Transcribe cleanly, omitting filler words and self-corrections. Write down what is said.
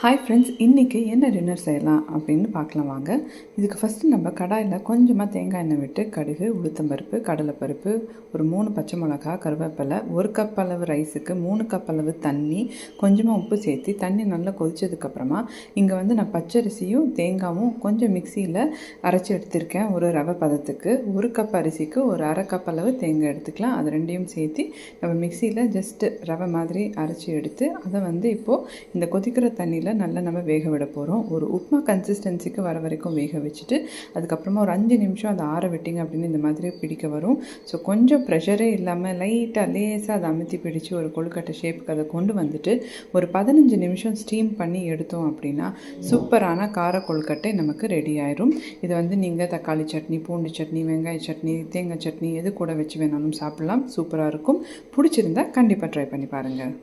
Hi friends, இன்றைக்கி என்ன dinner செய்யலாம் அப்படின்னு பார்க்கலாம் வாங்க. இதுக்கு ஃபஸ்ட்டு நம்ம கடாயில் கொஞ்சமாக தேங்காய் எண்ணெய் விட்டு கடுகு, உளுத்தம்பருப்பு, கடலைப்பருப்பு, ஒரு 3 பச்சை மிளகா, கருவேப்பிலை, 1 கப் அளவு ரைஸுக்கு 3 கப் அளவு தண்ணி, கொஞ்சமாக உப்பு சேர்த்து தண்ணி நல்லா கொதிச்சதுக்கப்புறமா இங்கே நான் பச்சரிசியும் தேங்காயும் கொஞ்சம் மிக்சியில் அரைச்சி எடுத்திருக்கேன். ஒரு ரவை பதத்துக்கு 1 கப் அரிசிக்கு ஒரு அரை கப் அளவு தேங்காய் எடுத்துக்கலாம். அது ரெண்டையும் சேர்த்து நம்ம மிக்சியில் ஜஸ்ட்டு ரவை மாதிரி அரைச்சி எடுத்து அதை இப்போது இந்த கொதிக்கிற தண்ணியில் நல்லா நம்ம வேக விட போகிறோம். ஒரு உப்புமா கன்சிஸ்டன்சிக்கு வர வரைக்கும் வேக வச்சுட்டு அதுக்கப்புறமா ஒரு 5 நிமிஷம் அதை ஆற விட்டிங்க அப்படின்னு இந்த மாதிரி பிடிக்க வரும். ஸோ கொஞ்சம் ப்ரெஷரே இல்லாமல் லைட்டாக லேசாக அதை அமுத்தி பிடிச்சி ஒரு கொழுக்கட்டை ஷேப்புக்கு அதை கொண்டு வந்துட்டு ஒரு 15 நிமிஷம் ஸ்டீம் பண்ணி எடுத்தோம் அப்படின்னா சூப்பரான கார கொழுக்கட்டை நமக்கு ரெடி ஆயிரும். இதை நீங்கள் தக்காளி சட்னி, பூண்டு சட்னி, வெங்காய சட்னி, தேங்காய் சட்னி எது கூட வச்சு வேணாலும் சாப்பிட்லாம். சூப்பராக இருக்கும். பிடிச்சிருந்தா கண்டிப்பாக ட்ரை பண்ணி பாருங்கள்.